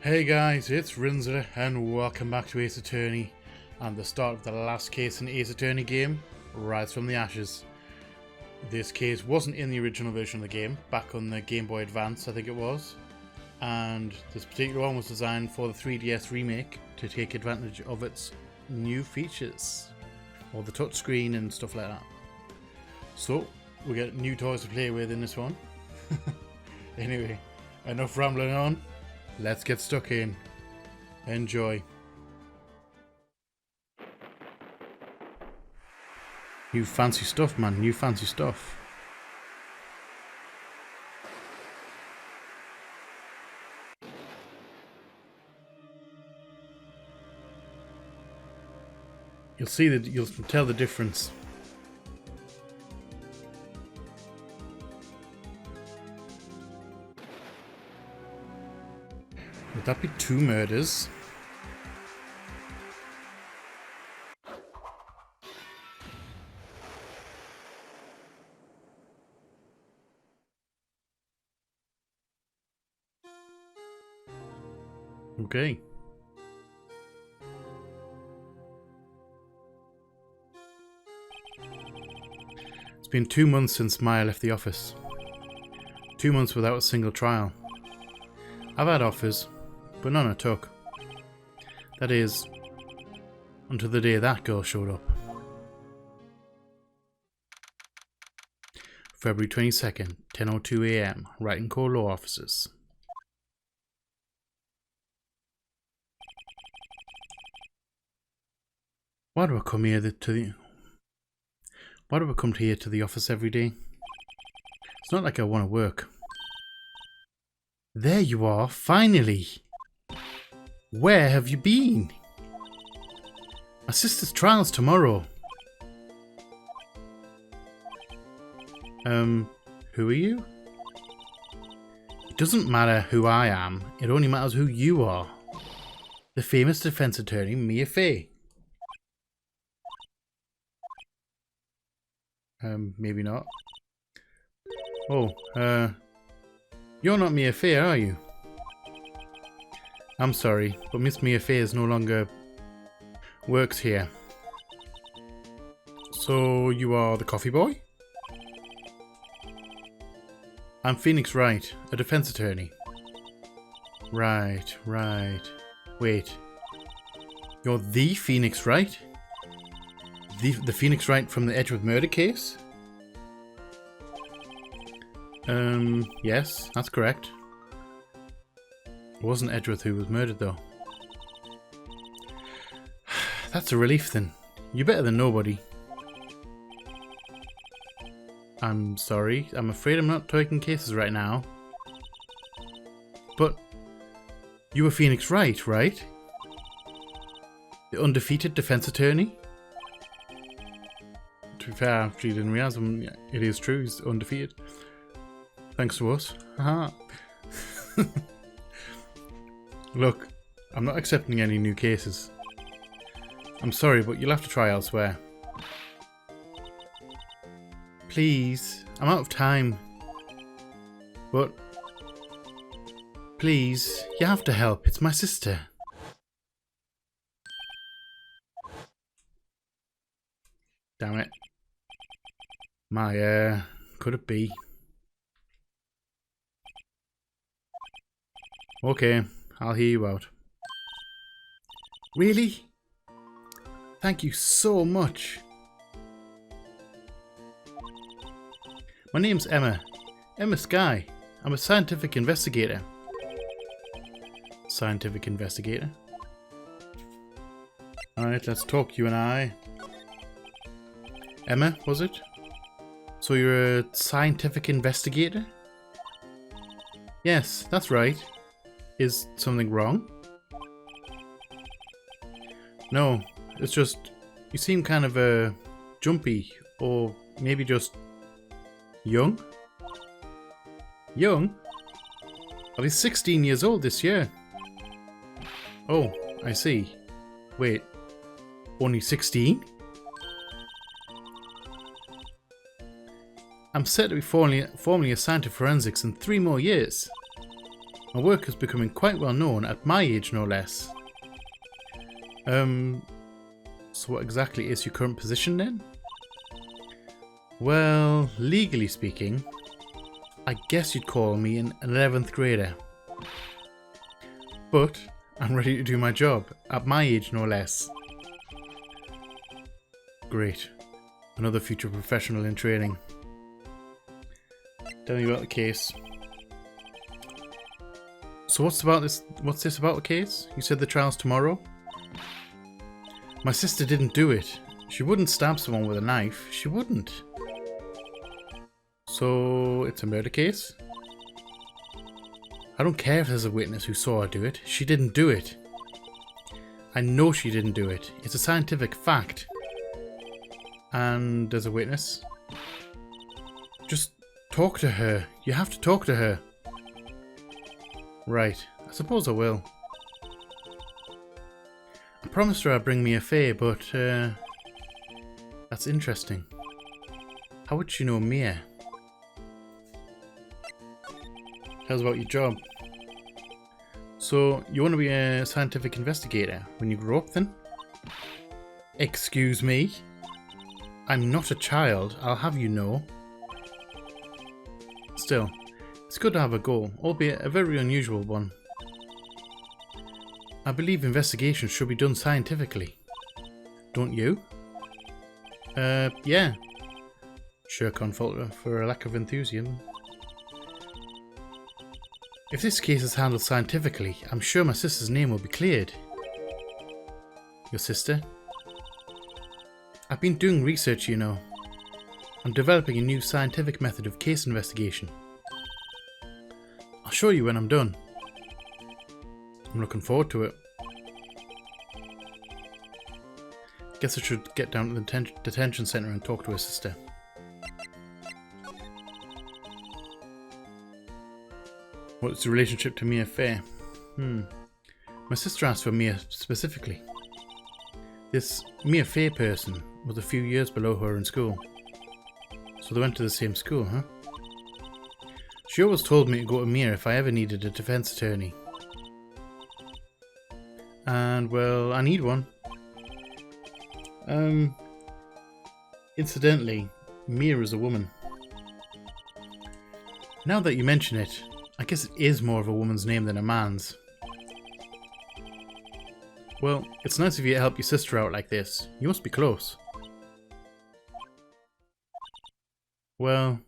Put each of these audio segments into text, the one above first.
Hey guys, it's Rinzer and welcome back to Ace Attorney and the start of the last case in the Ace Attorney game, Rise from the Ashes. This case wasn't in the original version of the game, back on the Game Boy Advance I think it was, and this particular one was designed for the 3DS remake to take advantage of its new features, or the touchscreen and stuff like that. So, we get new toys to play with in this one. Anyway, enough rambling on. Let's get stuck in. Enjoy. New fancy stuff, man. New fancy stuff. You'll see that you'll tell the difference. Would that be 2 murders? Okay. It's been 2 months since Maya left the office. 2 months without a single trial. I've had offers, but none I took. That is, until the day that girl showed up. February 22nd, 10:02 AM, Wright & Co. Law Offices. Why do I come here Why do I come here to the office every day? It's not like I want to work. There you are, finally! Where have you been? My sister's trial's tomorrow. Who are you? It doesn't matter who I am, it only matters who you are. The famous defense attorney, Mia Fey. Maybe not. Oh, you're not Mia Fey, are you? I'm sorry, but Miss Mia Fey is no longer works here. So you are the coffee boy? I'm Phoenix Wright, a defense attorney. Right. Wait. You're the Phoenix Wright? The Phoenix Wright from the Edgeworth murder case? Yes, that's correct. It wasn't Edgeworth who was murdered though. That's a relief then. You're better than nobody. I'm sorry, I'm afraid I'm not taking cases right now. But you were Phoenix Wright, right? The undefeated defense attorney? To be fair, she didn't realize him. It is true, he's undefeated. Thanks to us. Haha. Look, I'm not accepting any new cases. I'm sorry, but you'll have to try elsewhere. Please, I'm out of time. But, please, you have to help. It's my sister. Damn it. Maya, could it be? Okay, I'll hear you out. Really? Thank you so much. My name's Emma. Emma Sky. I'm a scientific investigator. Scientific investigator? Alright, let's talk, you and I. Emma, was it? So you're a scientific investigator? Yes, that's right. Is something wrong? No, it's just you seem kind of jumpy, or maybe just young? Young? I'll be 16 years old this year. Oh, I see. Wait, only 16? I'm set to be formally assigned to forensics in 3 more years. My work is becoming quite well known at my age, no less. So what exactly is your current position then? Well, legally speaking, I guess you'd call me an 11th grader. But I'm ready to do my job, at my age no less. Great. Another future professional in training. Tell me about the case. So what's this about the case? You said the trial's tomorrow? My sister didn't do it. She wouldn't stab someone with a knife. She wouldn't. So it's a murder case? I don't care if there's a witness who saw her do it. She didn't do it. I know she didn't do it. It's a scientific fact. And there's a witness. Just talk to her. You have to talk to her. Right. I suppose I will. I promised her I'd bring me a fay, but that's interesting. How would she know Mia? How's about your job? So, you want to be a scientific investigator when you grow up then? Excuse me? I'm not a child, I'll have you know. Still, it's good to have a goal, albeit a very unusual one. I believe investigations should be done scientifically. Don't you? Yeah. Sure can't fault her for a lack of enthusiasm. If this case is handled scientifically, I'm sure my sister's name will be cleared. Your sister? I've been doing research, you know. I'm developing a new scientific method of case investigation. I'll show you when I'm done. I'm looking forward to it. Guess I should get down to the detention centre and talk to her sister. What's the relationship to Mia Fey? My sister asked for Mia specifically. This Mia Fey person was a few years below her in school. So they went to the same school, huh? She always told me to go to Mia if I ever needed a defence attorney. And, well, I need one. Incidentally, Mia is a woman. Now that you mention it, I guess it is more of a woman's name than a man's. Well, it's nice of you to help your sister out like this. You must be close. Well...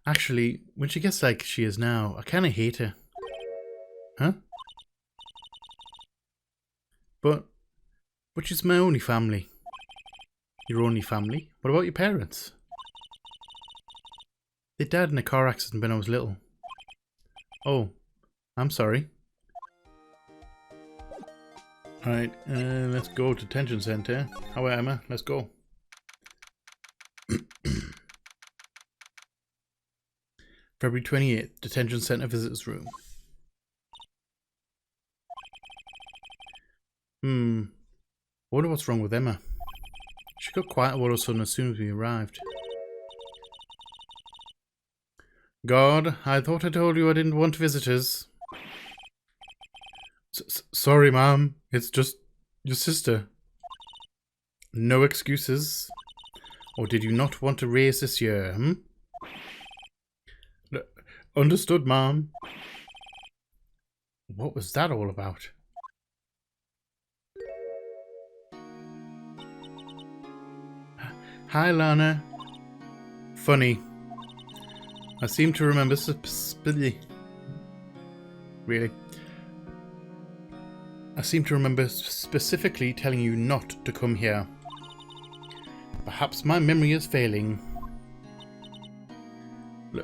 Actually, when she gets like she is now, I kinda hate her. Huh? But she's my only family. Your only family? What about your parents? They died in a car accident when I was little. Oh, I'm sorry. Alright, let's go to detention centre. How are Emma? Let's go. February 28th, detention centre visitors room. I wonder what's wrong with Emma. She got quiet all of a sudden as soon as we arrived. God, I thought I told you I didn't want visitors. Sorry, Mom. It's just your sister. No excuses. Or did you not want to raise this year, Understood, Mom. What was that all about? Hi, Lana. Funny. I seem to remember really. I seem to remember specifically telling you not to come here. Perhaps my memory is failing.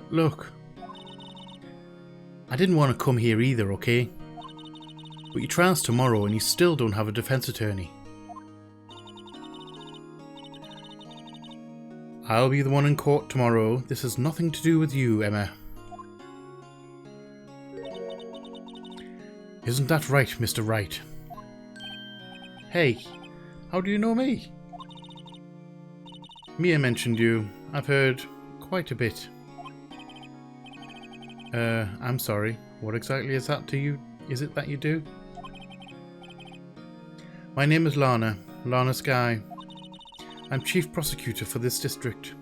Look. I didn't want to come here either, okay? But your trial's tomorrow and you still don't have a defense attorney. I'll be the one in court tomorrow. This has nothing to do with you, Emma. Isn't that right, Mr. Wright? Hey, how do you know me? Mia mentioned you. I've heard quite a bit. I'm sorry. What exactly is that to you? Is it that you do? My name is Lana Sky. I'm chief prosecutor for this district.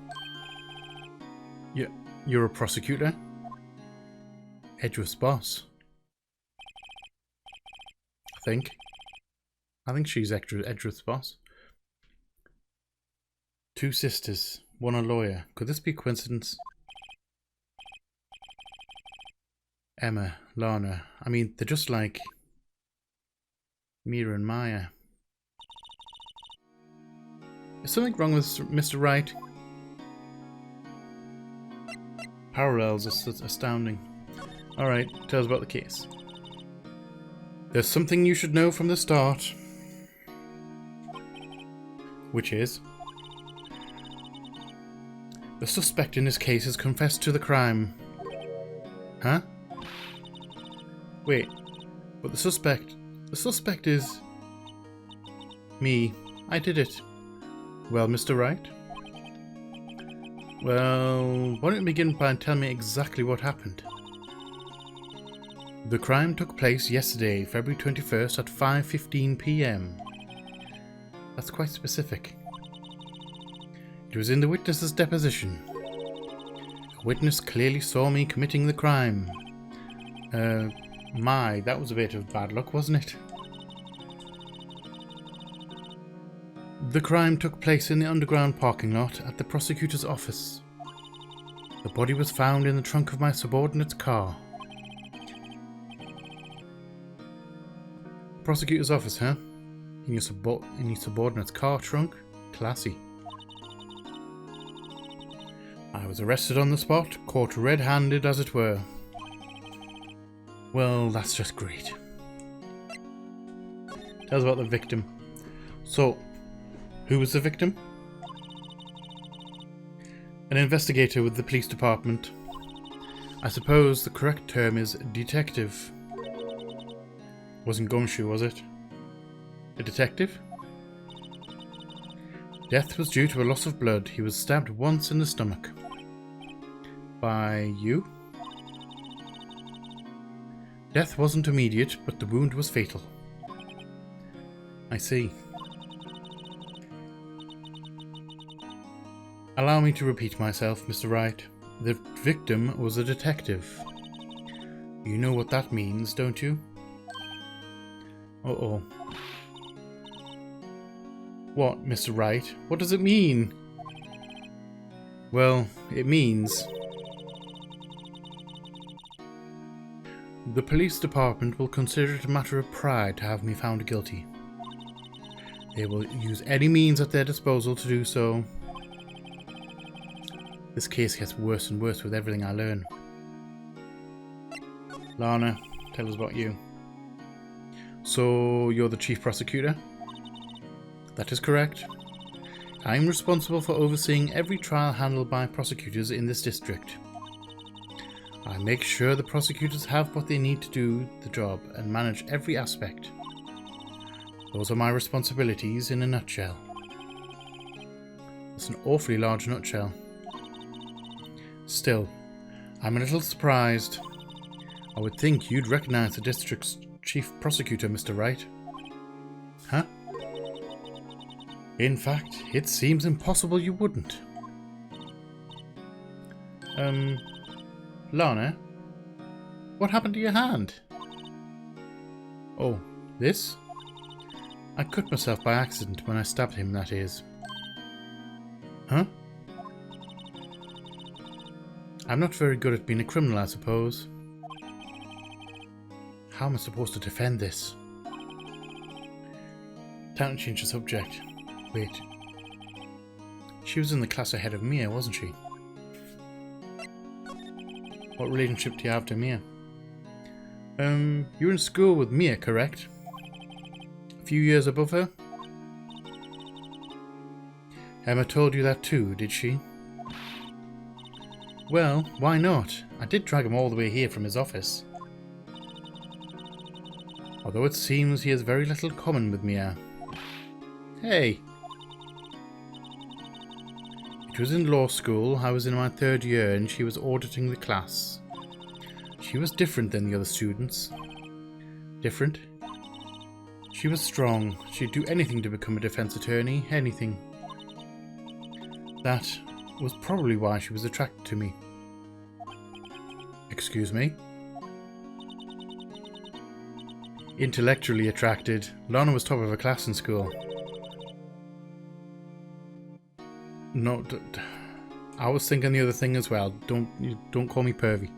You're a prosecutor? Edgeworth's boss. I think she's Edgeworth's boss. 2 sisters, one a lawyer. Could this be a coincidence? Emma, Lana. I mean, they're just like Mira and Maya. Is something wrong with Mr. Wright? Parallels are astounding. Alright, tell us about the case. There's something you should know from the start. Which is? The suspect in this case has confessed to the crime. Huh? Wait, but the suspect is... me. I did it. Well, Mr. Wright? Well, why don't you begin by telling me exactly what happened? The crime took place yesterday, February 21st at 5:15 PM. That's quite specific. It was in the witness's deposition. A witness clearly saw me committing the crime. That was a bit of bad luck, wasn't it? The crime took place in the underground parking lot at the prosecutor's office. The body was found in the trunk of my subordinate's car. Prosecutor's office, huh? In your subordinate's car trunk? Classy. I was arrested on the spot, caught red-handed as it were. Well, that's just great. Tell us about the victim. So, who was the victim? An investigator with the police department. I suppose the correct term is detective. Wasn't Gumshoe, was it? A detective? Death was due to a loss of blood. He was stabbed once in the stomach. By you? Death wasn't immediate, but the wound was fatal. I see. Allow me to repeat myself, Mr. Wright. The victim was a detective. You know what that means, don't you? Uh-oh. What, Mr. Wright? What does it mean? Well, it means... the police department will consider it a matter of pride to have me found guilty. They will use any means at their disposal to do so. This case gets worse and worse with everything I learn. Lana, tell us about you. So, you're the chief prosecutor? That is correct. I'm responsible for overseeing every trial handled by prosecutors in this district. I make sure the prosecutors have what they need to do the job and manage every aspect. Those are my responsibilities in a nutshell. It's an awfully large nutshell. Still, I'm a little surprised. I would think you'd recognize the district's chief prosecutor, Mr. Wright. Huh? In fact, it seems impossible you wouldn't. Lana? What happened to your hand? Oh, this? I cut myself by accident when I stabbed him, that is. Huh? I'm not very good at being a criminal, I suppose. How am I supposed to defend this? Time to change the subject. Wait. She was in the class ahead of Mia, wasn't she? What relationship do you have to Mia? You're in school with Mia, correct? A few years above her? Emma told you that too, did she? Well, why not? I did drag him all the way here from his office. Although it seems he has very little common with Mia. Hey! It was in law school. I was in my 3rd year and she was auditing the class. She was different than the other students. Different? She was strong. She'd do anything to become a defense attorney. Anything. That was probably why she was attracted to me. Excuse me? Intellectually attracted. Lana was top of her class in school. No, I was thinking the other thing as well. Don't call me pervy.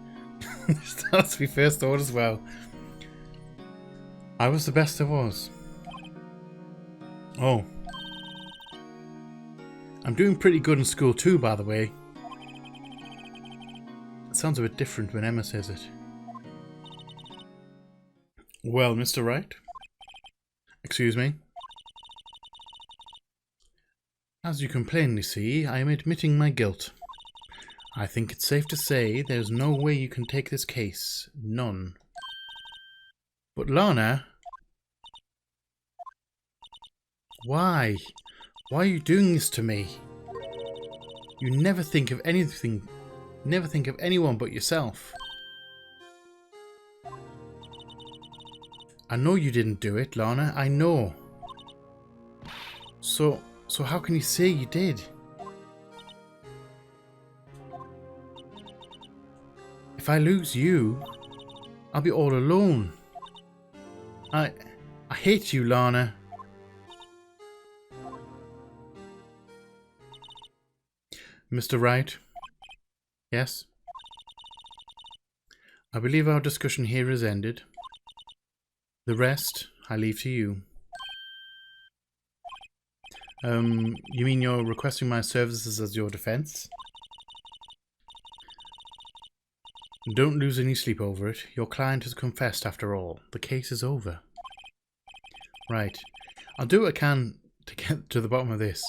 That's my first thought as well. I was the best there was. Oh. I'm doing pretty good in school too, by the way. It sounds a bit different when Emma says it. Well, Mr. Wright? Excuse me? As you can plainly see, I am admitting my guilt. I think it's safe to say there's no way you can take this case. None. But Lana... Why? Why are you doing this to me? You never think of anything... Never think of anyone but yourself. I know you didn't do it, Lana. I know. So how can you say you did? If I lose you, I'll be all alone. I hate you, Lana. Mr. Wright? Yes? I believe our discussion here is ended. The rest, I leave to you. You mean you're requesting my services as your defense? Don't lose any sleep over it. Your client has confessed after all. The case is over. Right. I'll do what I can to get to the bottom of this.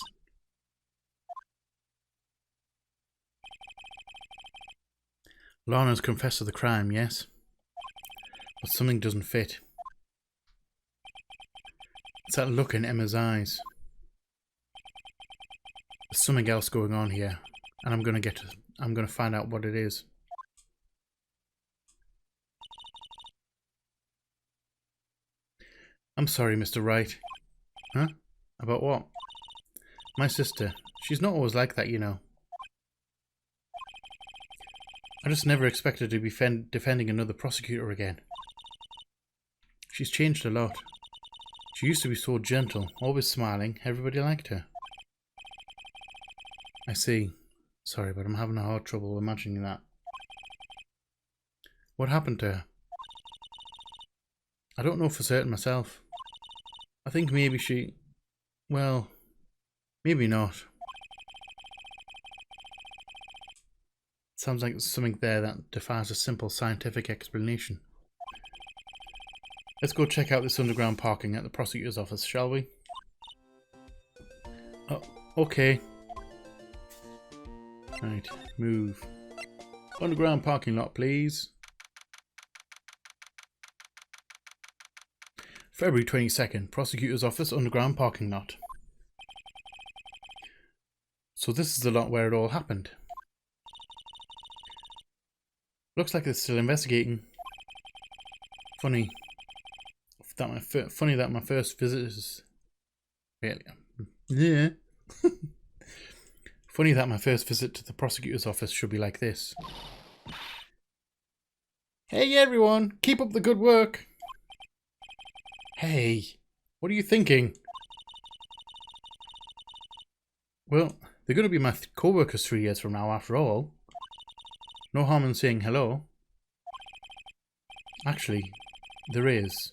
Lana's confessed to the crime, yes? But something doesn't fit. It's that look in Emma's eyes. There's something else going on here, and I'm gonna find out what it is. I'm sorry, Mr. Wright. Huh? About what? My sister. She's not always like that, you know. I just never expected to be defending another prosecutor again. She's changed a lot. She used to be so gentle, always smiling. Everybody liked her. I see. Sorry, but I'm having a hard trouble imagining that. What happened to her? I don't know for certain myself. I think maybe she... Well, maybe not. Sounds like there's something there that defies a simple scientific explanation. Let's go check out this underground parking at the prosecutor's office, shall we? Oh, okay. Right, move. Underground parking lot, please. February 22nd, prosecutor's office, underground parking lot. So this is the lot where it all happened. Looks like they're still investigating. Funny that my first visit is... Yeah. Funny that my first visit to the prosecutor's office should be like this. Hey everyone, keep up the good work. Hey, what are you thinking? Well, they're going to be my co-workers 3 years from now after all. No harm in saying hello. Actually, there is.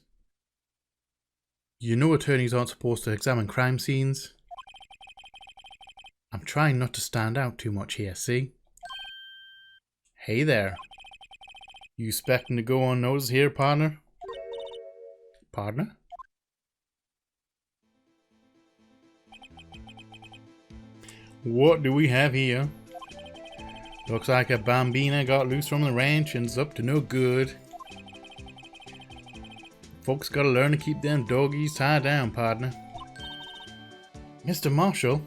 You know attorneys aren't supposed to examine crime scenes. I'm trying not to stand out too much here, see? Hey there. You expecting to go unnoticed here, partner? Partner? What do we have here? Looks like a bambina got loose from the ranch and is up to no good. Folks gotta learn to keep them doggies tied down, partner. Mr. Marshall?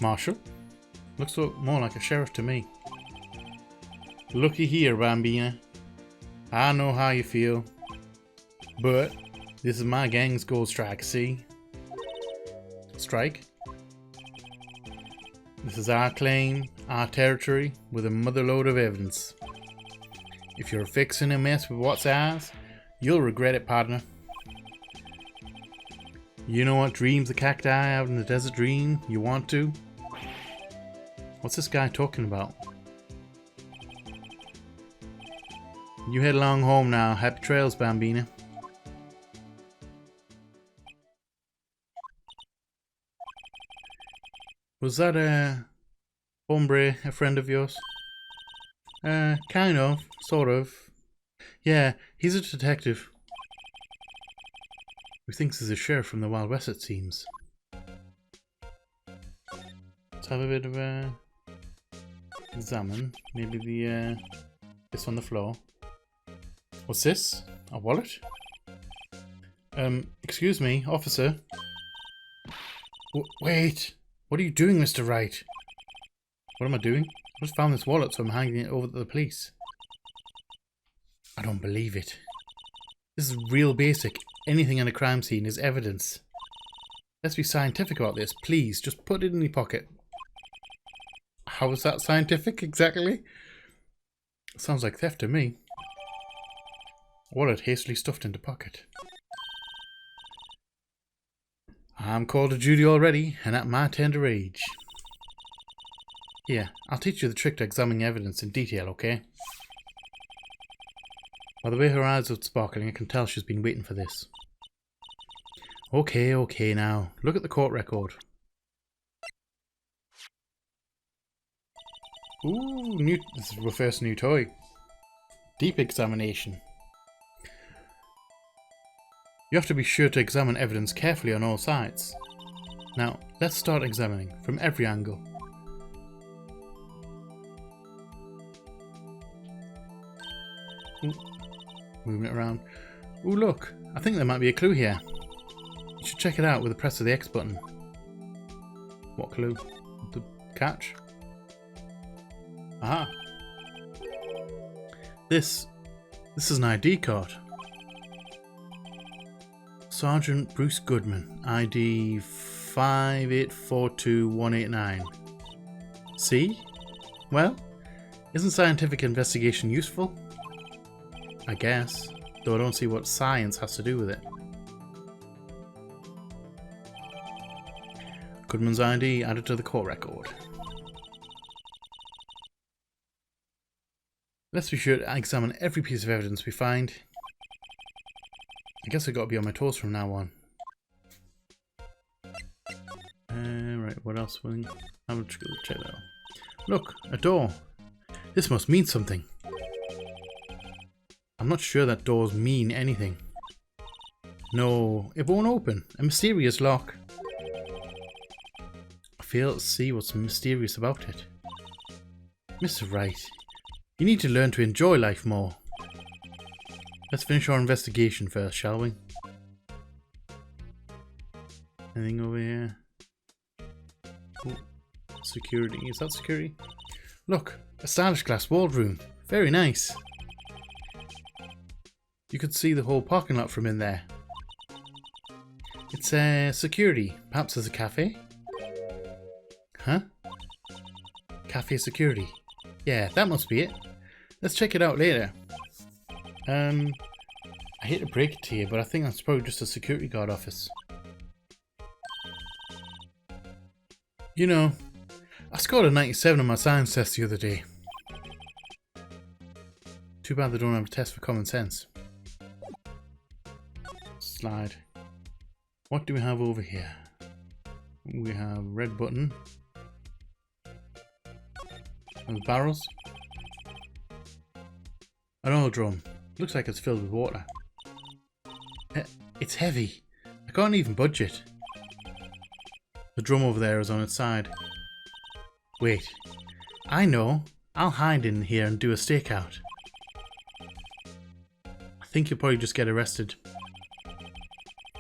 Marshall? Looks more like a sheriff to me. Looky here, Bambina. I know how you feel, but this is my gang's gold strike, see? Strike? This is our claim, our territory, with a motherload of evidence. If you're fixing a mess with what's ours, you'll regret it, partner. You know what dreams the cacti out in the desert dream? You want to? What's this guy talking about? You head along home now. Happy trails, Bambina. Was that a hombre, a friend of yours? Kind of, sort of. Yeah, he's a detective. Who thinks he's a sheriff from the Wild West, it seems. Let's have a bit of a examine. Maybe the this on the floor. What's this? A wallet? Excuse me, officer. Wait! What are you doing, Mr. Wright? What am I doing? I just found this wallet, so I'm handing it over to the police. I don't believe it. This is real basic. Anything in a crime scene is evidence. Let's be scientific about this, please. Just put it in your pocket. How is that scientific, exactly? Sounds like theft to me. Wallet hastily stuffed into pocket. I'm called to duty already, and at my tender age. Here, I'll teach you the trick to examining evidence in detail, okay? By the way her eyes are sparkling, I can tell she's been waiting for this. Okay now. Look at the court record. Ooh, this is our first new toy. Deep examination. You have to be sure to examine evidence carefully on all sides. Now, let's start examining from every angle. Ooh, moving it around. Ooh, look, I think there might be a clue here. You should check it out with the press of the X button. What clue? The catch? Aha! This is an ID card. Sergeant Bruce Goodman, ID 5842189. See? Well, isn't scientific investigation useful? I guess, though I don't see what science has to do with it. Goodman's ID added to the court record. Let's be sure to examine every piece of evidence we find. I guess I've got to be on my toes from now on. Right, what else? Will I'll check that out. Look, a door. This must mean something. I'm not sure that doors mean anything. No, it won't open. A mysterious lock. I fail to see what's mysterious about it. Mr. Wright, you need to learn to enjoy life more. Let's finish our investigation first, shall we? Anything over here? Oh, security. Is that security? Look, a stylish glass walled room. Very nice. You could see the whole parking lot from in there. It's security. Perhaps there's a cafe? Huh? Cafe security. Yeah, that must be it. Let's check it out later. I hate to break it to you, but I think that's probably just a security guard office. You know, I scored a 97 on my science test the other day. Too bad they don't have a test for common sense. Slide. What do we have over here? We have red button. And barrels. An oil drum. Looks like it's filled with water. It's heavy. I can't even budge it. The drum over there is on its side. Wait. I know. I'll hide in here and do a stakeout. I think you'll probably just get arrested.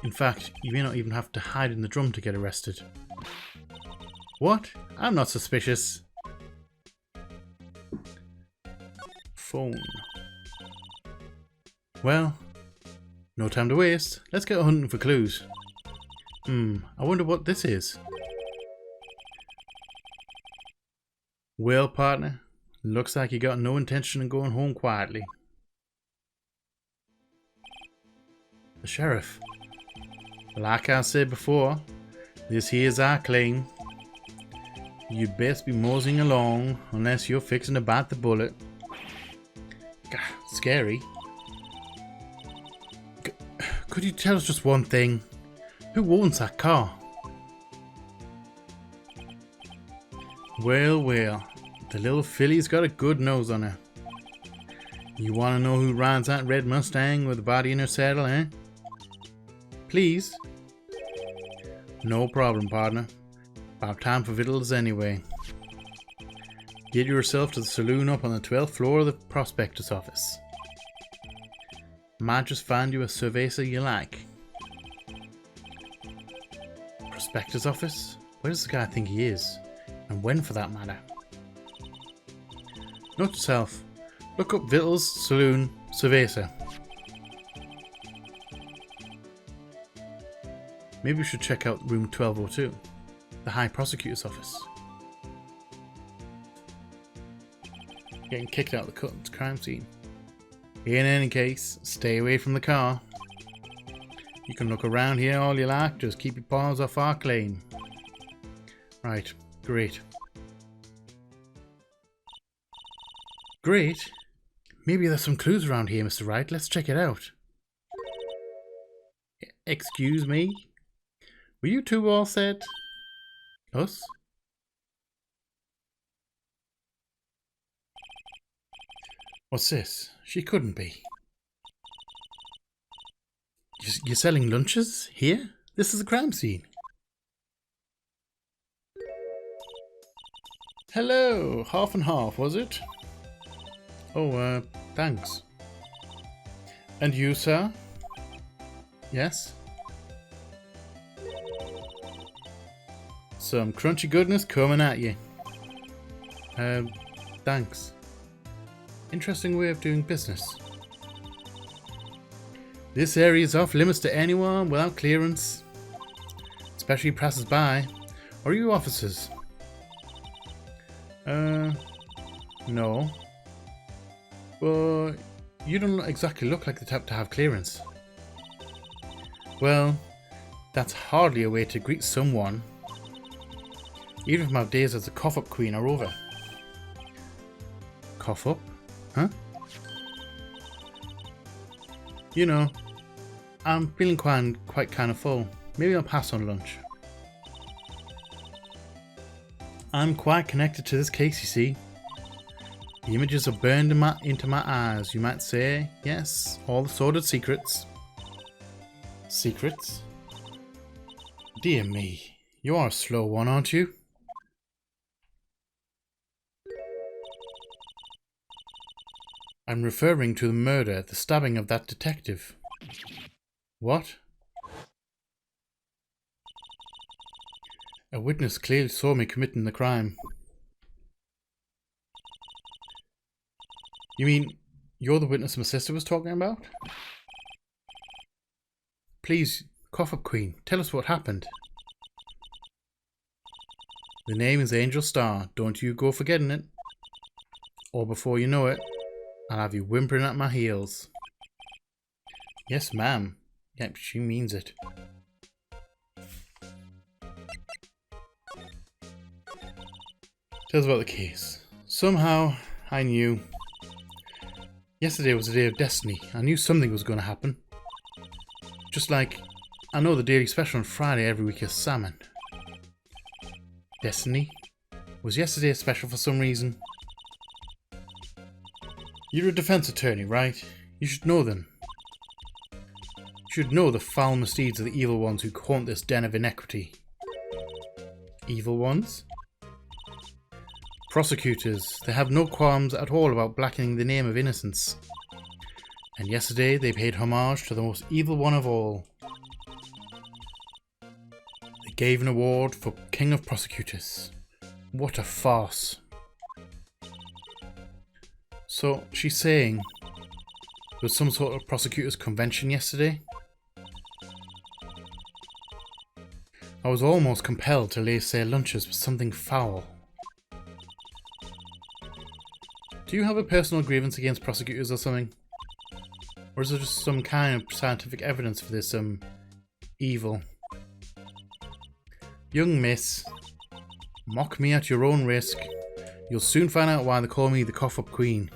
In fact, you may not even have to hide in the drum to get arrested. What? I'm not suspicious. phone. Well, no time to waste. Let's get hunting for clues. I wonder what this is. Well, partner, looks like you got no intention of going home quietly. The sheriff. Like I said before, this here's our claim. You'd best be moseying along unless you're fixing to bite the bullet. Gah, scary. Could you tell us just one thing? Who owns that car? Well, well, the little filly's got a good nose on her. You want to know who rides that red Mustang with the body in her saddle, eh? Please? No problem, partner. About time for victuals anyway. Get yourself to the saloon up on the 12th floor of the prospectus office. Might just find you a cerveza you like. Prospectus office? Where does the guy think he is? And when, for that matter? Note to self. Look up victuals, saloon, cerveza. Maybe we should check out room 1202, the High Prosecutor's office. Getting kicked out of the crime scene. In any case, stay away from the car. You can look around here all you like, just keep your paws off our claim. Right, great. Great? Maybe there's some clues around here, Mr. Wright. Let's check it out. Excuse me? Were you two all set? Us? What's this? She couldn't be. You're selling lunches? Here? This is a crime scene. Hello! Half and half, was it? Oh, thanks. And you, sir? Yes? Some crunchy goodness coming at you. Thanks. Interesting way of doing business. This area is off limits to anyone without clearance, especially passers-by. Are you officers? No. But you don't exactly look like the type to have clearance. Well, that's hardly a way to greet someone, even if my days as a cough-up queen are over. Cough up? Huh? You know, I'm feeling quite kind of full. Maybe I'll pass on lunch. I'm quite connected to this case, you see. The images are burned into my eyes, you might say. Yes, all the sordid secrets. Secrets? Dear me, you are a slow one, aren't you? I'm referring to the murder, the stabbing of that detective. What? A witness clearly saw me committing the crime. You mean, you're the witness my sister was talking about? Please, cough-up queen, tell us what happened. The name is Angel Star, don't you go forgetting it. Or before you know it, I'll have you whimpering at my heels. Yes, ma'am. Yep, she means it. Tell us about the case. Somehow, I knew. Yesterday was a day of destiny. I knew something was going to happen. Just like I know the daily special on Friday every week is salmon. Destiny? Was yesterday a special for some reason? You're a defense attorney, right? You should know them. You should know the foul misdeeds of the evil ones who haunt this den of inequity. Evil ones? Prosecutors. They have no qualms at all about blackening the name of innocence. And yesterday they paid homage to the most evil one of all. They gave an award for King of Prosecutors. What a farce. So she's saying there was some sort of prosecutor's convention yesterday. I was almost compelled to lace their lunches with something foul. Do you have a personal grievance against prosecutors or something? Or is there just some kind of scientific evidence for this evil? Young miss, mock me at your own risk. You'll soon find out why they call me the cough-up queen.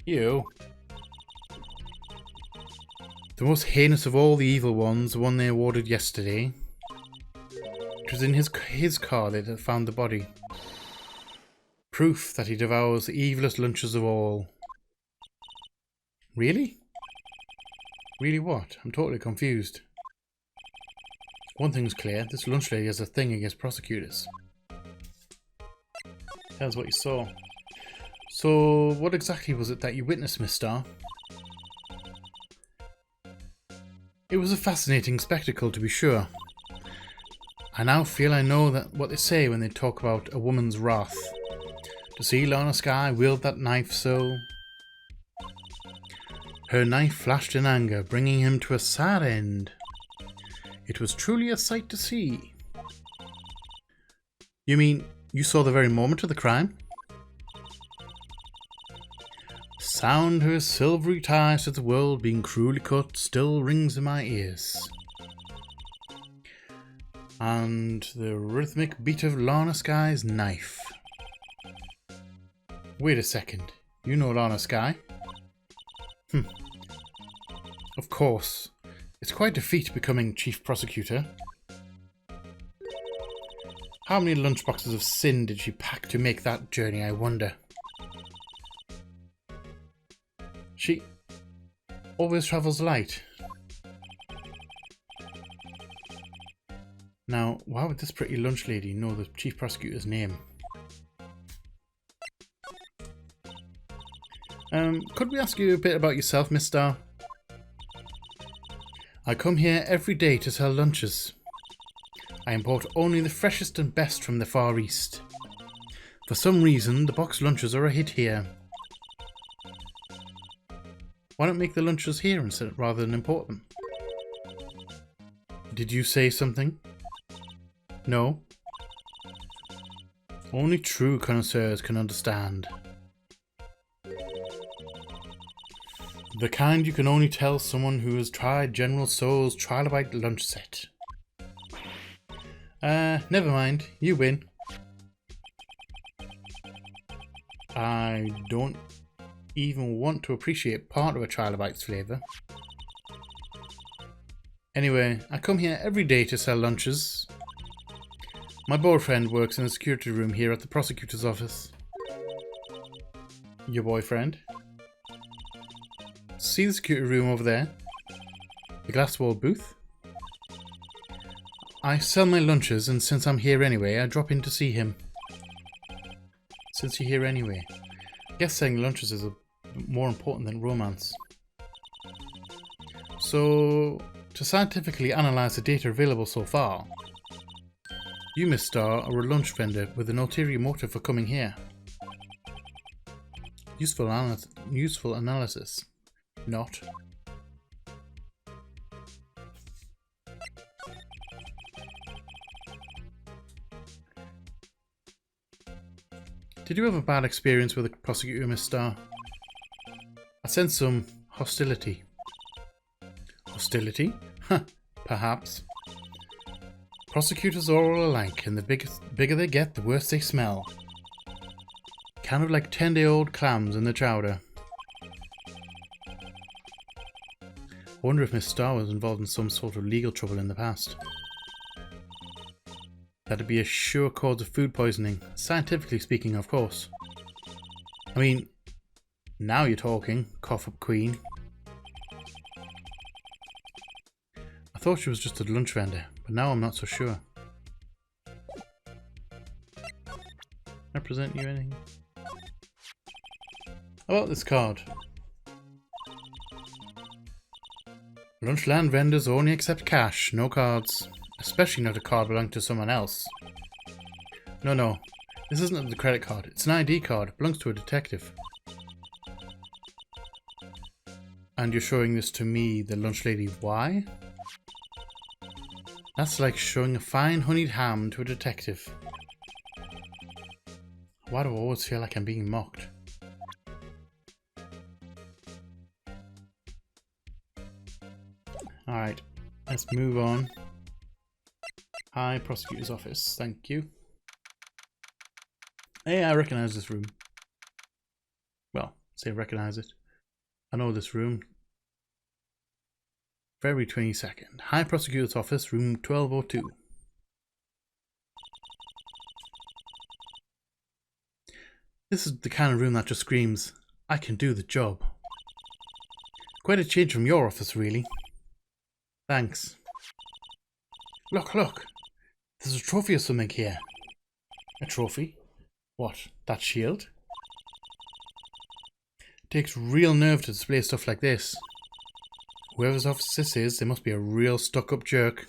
You. The most heinous of all the evil ones, the one they awarded yesterday. It was in his car they found the body. Proof that he devours the evilest lunches of all. Really? Really what? I'm totally confused. One thing's clear, this lunch lady has a thing against prosecutors. That's what you saw. So, what exactly was it that you witnessed, Miss Starr? It was a fascinating spectacle, to be sure. I now feel I know that what they say when they talk about a woman's wrath. To see Lana Skye wield that knife so... Her knife flashed in anger, bringing him to a sad end. It was truly a sight to see. You mean, you saw the very moment of the crime? The sound of his silvery ties to the world being cruelly cut still rings in my ears. And the rhythmic beat of Lana Skye's knife. Wait a second, you know Lana Skye? Of course. It's quite a feat becoming chief prosecutor. How many lunchboxes of sin did she pack to make that journey, I wonder? She always travels light. Now, why would this pretty lunch lady know the chief prosecutor's name? Could we ask you a bit about yourself, Miss Starr? I come here every day to sell lunches. I import only the freshest and best from the Far East. For some reason, the boxed lunches are a hit here. Why not make the lunches here instead rather than import them? Did you say something? No? Only true connoisseurs can understand. The kind you can only tell someone who has tried General Tso's trilobite lunch set. Never mind. You win. I don't even want to appreciate part of a trilobite's flavour. Anyway, I come here every day to sell lunches. My boyfriend works in the security room here at the prosecutor's office. Your boyfriend? See the security room over there? The glass-walled booth? I sell my lunches, and since I'm here anyway, I drop in to see him. Since you're here anyway. I guess selling lunches is more important than romance. So, to scientifically analyse the data available so far, you, Miss Starr, are a lunch vendor with an ulterior motive for coming here. Useful analysis. Not. Did you have a bad experience with the prosecutor, Miss Starr? I sense some hostility. Hostility? Huh, perhaps. Prosecutors are all alike, and the bigger they get, the worse they smell. Kind of like 10-day-old clams in the chowder. I wonder if Miss Starr was involved in some sort of legal trouble in the past. That'd be a sure cause of food poisoning, scientifically speaking, of course. I mean, now you're talking, cough-up queen. I thought she was just a lunch vendor, but now I'm not so sure. Represent you anything? How about this card? Lunchland vendors only accept cash, no cards. Especially not a card belonging to someone else. No, This isn't the credit card. It's an ID card. It belongs to a detective. And you're showing this to me, the lunch lady. Why? That's like showing a fine honeyed ham to a detective. Why do I always feel like I'm being mocked? Alright, let's move on. Hi, prosecutor's office. Thank you. Hey, I recognize this room. Well, say recognize it. I know this room. February 22nd. High Prosecutor's Office, room 1202. This is the kind of room that just screams, I can do the job. Quite a change from your office, really. Thanks. Look, look. There's a trophy or something here. A trophy? What, that shield? It takes real nerve to display stuff like this. Whoever's office this is, they must be a real stuck-up jerk.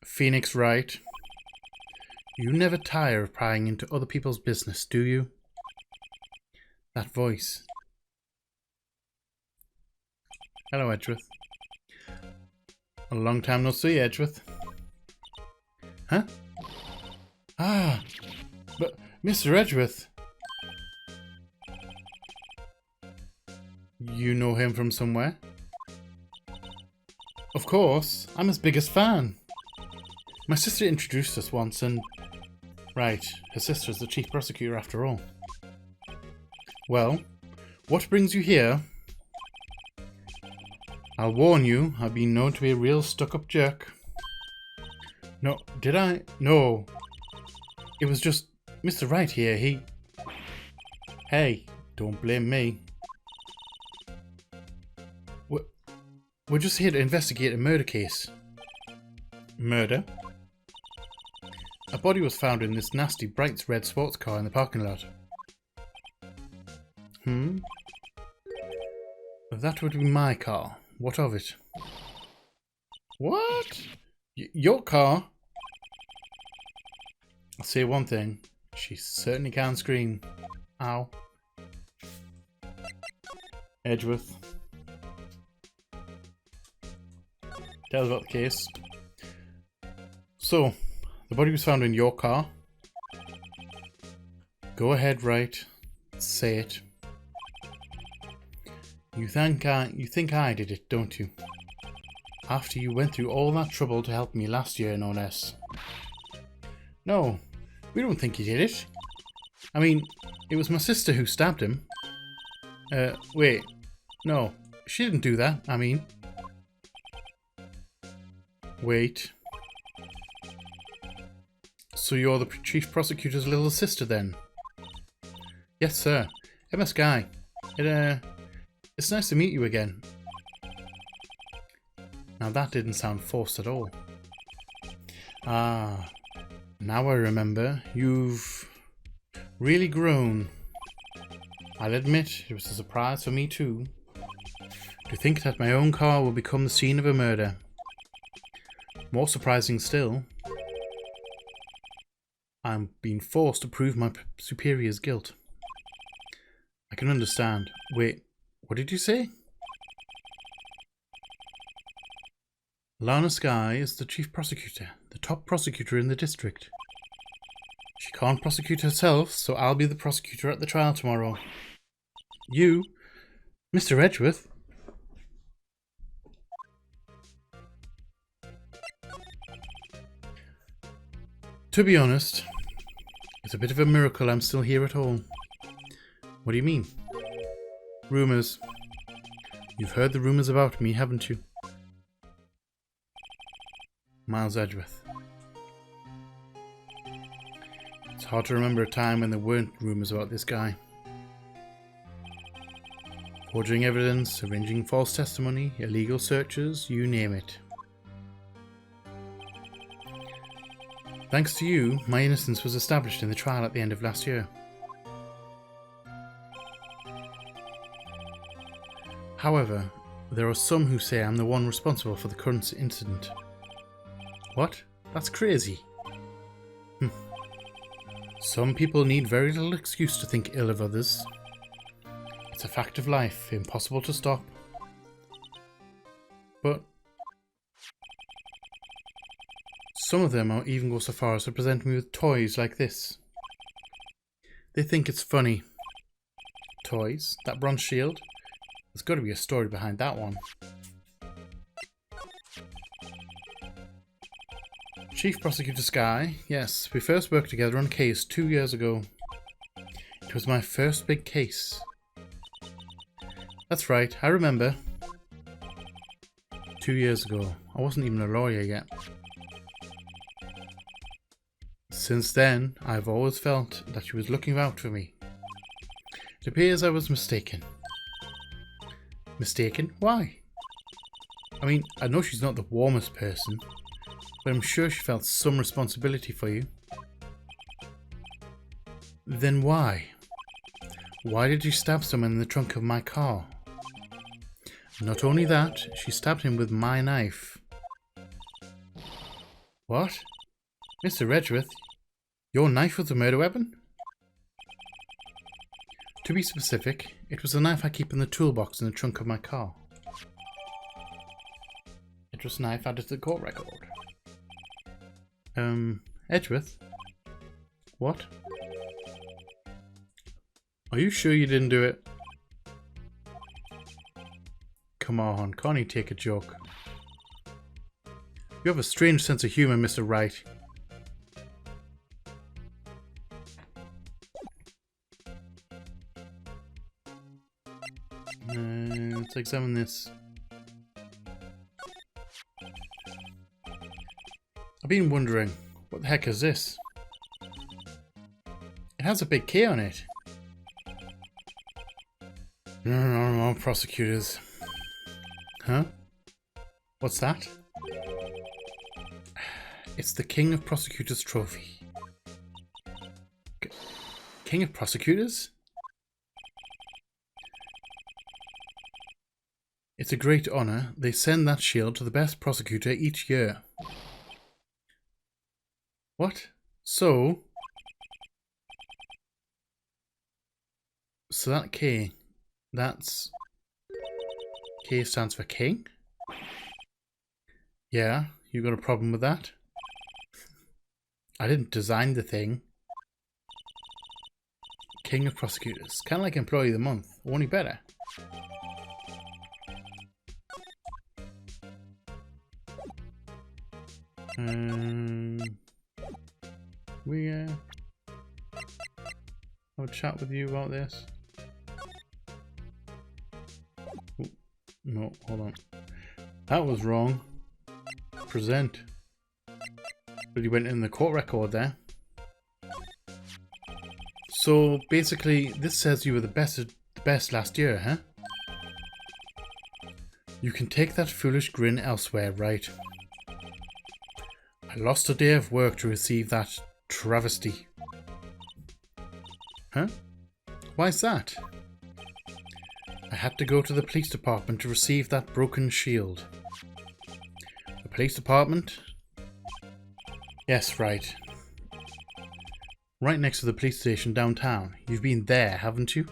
Phoenix Wright. You never tire of prying into other people's business, do you? That voice. Hello, Edgeworth. A long time no see, Edgeworth. Huh? Ah, but Mr. Edgeworth. You know him from somewhere? Of course, I'm his biggest fan. My sister introduced us once and... Right, her sister's the chief prosecutor after all. Well, what brings you here? I'll warn you, I've been known to be a real stuck-up jerk. No, did I? No. It was just Mr. Wright here, he... Hey, don't blame me. We're just here to investigate a murder case. Murder? A body was found in this nasty bright red sports car in the parking lot. That would be my car. What of it? What? Your car? I'll say one thing. She certainly can scream. Ow. Edgeworth. Tell us about the case. So, the body was found in your car. Go ahead, Wright. Say it. You think I did it, don't you? After you went through all that trouble to help me last year, no less. No, we don't think you did it. I mean, it was my sister who stabbed him. Wait. No, she didn't do that, I mean. Wait. So you're the chief prosecutor's little sister then? Yes, sir. MS Guy. It's nice to meet you again. Now that didn't sound forced at all. Ah, now I remember. You've really grown. I'll admit, it was a surprise for me too. To think that my own car will become the scene of a murder. More surprising still, I'm being forced to prove my superior's guilt. I can understand. Wait, what did you say? Lana Skye is the chief prosecutor, the top prosecutor in the district. She can't prosecute herself, so I'll be the prosecutor at the trial tomorrow. You, Mr. Edgeworth? To be honest, it's a bit of a miracle I'm still here at all. What do you mean? Rumours. You've heard the rumours about me, haven't you? Miles Edgeworth. It's hard to remember a time when there weren't rumours about this guy. Forging evidence, arranging false testimony, illegal searches, you name it. Thanks to you, my innocence was established in the trial at the end of last year. However, there are some who say I'm the one responsible for the current incident. What? That's crazy. Some people need very little excuse to think ill of others. It's a fact of life, impossible to stop. But some of them even go so far as to present me with toys like this. They think it's funny. Toys? That bronze shield? There's got to be a story behind that one. Chief Prosecutor Sky, yes, we first worked together on a case 2 years ago. It was my first big case. That's right, I remember. 2 years ago. I wasn't even a lawyer yet. Since then, I've always felt that she was looking out for me. It appears I was mistaken. Mistaken? Why? I mean, I know she's not the warmest person, but I'm sure she felt some responsibility for you. Then why? Why did you stab someone in the trunk of my car? Not only that, she stabbed him with my knife. What? Mr. Edgeworth, your knife was a murder weapon? To be specific, it was the knife I keep in the toolbox in the trunk of my car. It was a knife added to the court record. Edgeworth? What? Are you sure you didn't do it? Come on, can't you take a joke? You have a strange sense of humour, Mr. Wright. Let's examine this. I've been wondering, what the heck is this? It has a big K on it. No, prosecutors. Huh? What's that? It's the King of Prosecutors trophy. King of Prosecutors? It's a great honour. They send that shield to the best prosecutor each year. What? So that K, that's... K stands for king? Yeah, you got a problem with that? I didn't design the thing. King of Prosecutors. Kind of like Employee of the Month, only better. We have a chat with you about this. Ooh, no, hold on. That was wrong. Present. But you went in the court record there. So basically, this says you were the best last year, huh? You can take that foolish grin elsewhere, right? I lost a day of work to receive that travesty. Huh? Why's that? I had to go to the police department to receive that broken shield. The police department? Yes, right. Right next to the police station downtown. You've been there, haven't you?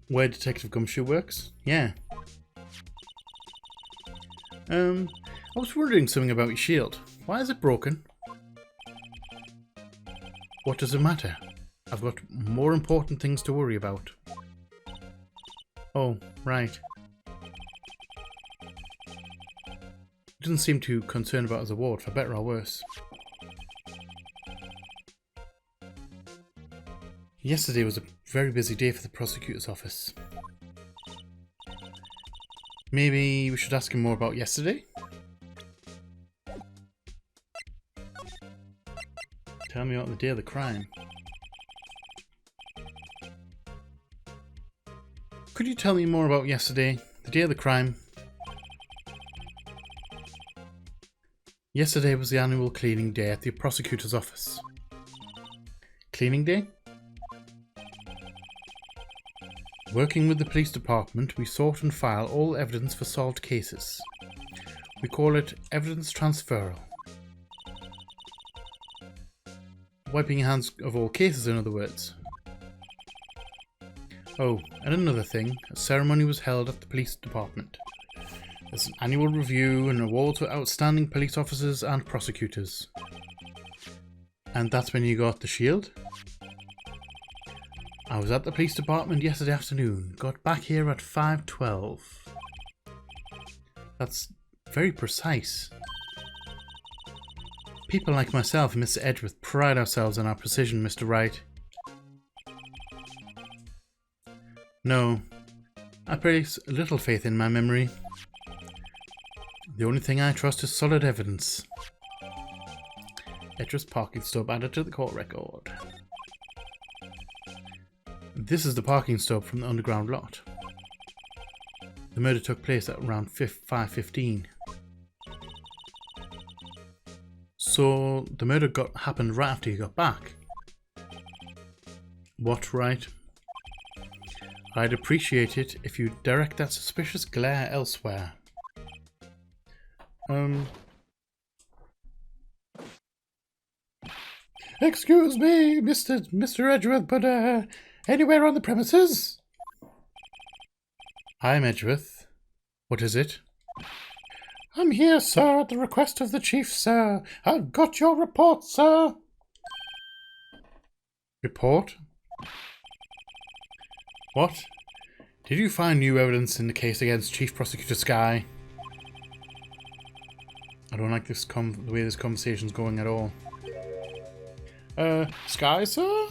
Where Detective Gumshoe works? Yeah. I was wondering something about your shield. Why is it broken? What does it matter? I've got more important things to worry about. Oh, right. He doesn't seem too concerned about his award, for better or worse. Yesterday was a very busy day for the prosecutor's office. Maybe we should ask him more about yesterday? Tell me about the day of the crime. Could you tell me more about yesterday, the day of the crime? Yesterday was the annual cleaning day at the prosecutor's office. Cleaning day? Working with the police department, we sort and file all evidence for solved cases. We call it evidence transferal. Wiping your hands of all cases, in other words. Oh, and another thing, a ceremony was held at the police department. There's an annual review and awards for outstanding police officers and prosecutors. And that's when you got the shield? I was at the police department yesterday afternoon. Got back here at 5:12. That's very precise. People like myself and Mr. Edgeworth pride ourselves on our precision, Mr. Wright. No, I place little faith in my memory. The only thing I trust is solid evidence. Edgeworth's parking stub added to the court record. This is the parking stub from the underground lot. The murder took place at around 5:15. So the murder happened right after you got back. What, right? I'd appreciate it if you direct that suspicious glare elsewhere. Excuse me, Mr. Edgeworth, but anywhere on the premises? I'm Edgeworth. What is it? I'm here, sir, at the request of the chief, sir. I've got your report, sir. Report? What? Did you find new evidence in the case against Chief Prosecutor Sky? I don't like this the way this conversation's going at all. Sky, sir?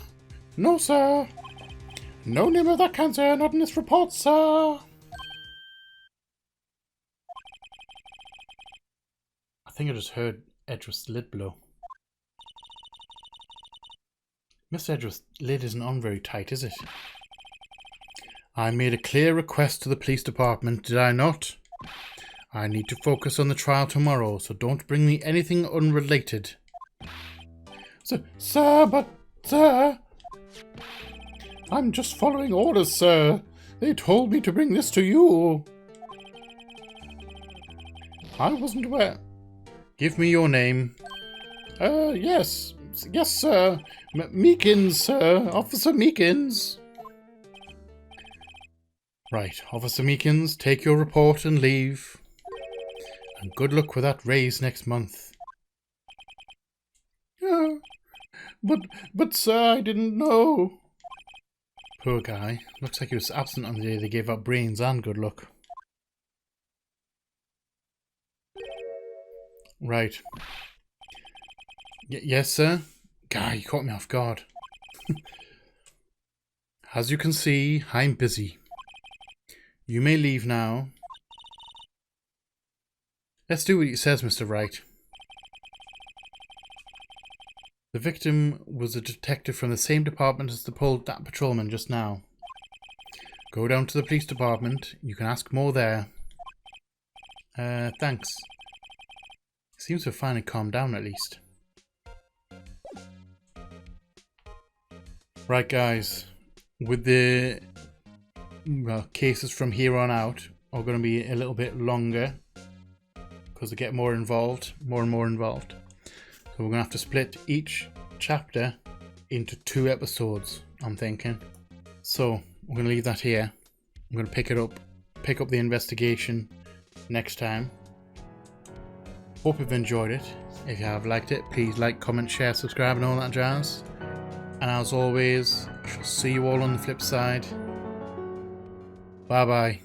No, sir. No name of that kind, sir. Not in this report, sir. I think I just heard Edgeworth's lid blow. Mr. Edgeworth's lid isn't on very tight, is it? I made a clear request to the police department, did I not? I need to focus on the trial tomorrow, so don't bring me anything unrelated. Sir, I'm just following orders, sir. They told me to bring this to you. I wasn't aware. Give me your name. Yes, sir. Meekins, sir. Officer Meekins. Right, Officer Meekins, take your report and leave. And good luck with that raise next month. Yeah, but sir, I didn't know. Poor guy. Looks like he was absent on the day they gave out brains and good luck. Right. Yes, sir? Guy, you caught me off guard. As you can see, I'm busy. You may leave now. Let's do what he says, Mr. Wright. The victim was a detective from the same department as the patrolman just now. Go down to the police department. You can ask more there. Thanks. Seems to have finally calmed down at least. Right, guys. With the cases from here on out are going to be a little bit longer because they get more and more involved. So we're going to have to split each chapter into 2 episodes, I'm thinking. So we're going to leave that here. I'm going to pick up the investigation next time. Hope you've enjoyed it. If you have liked it, please like, comment, share, subscribe and all that jazz. And as always, I shall see you all on the flip side. Bye bye.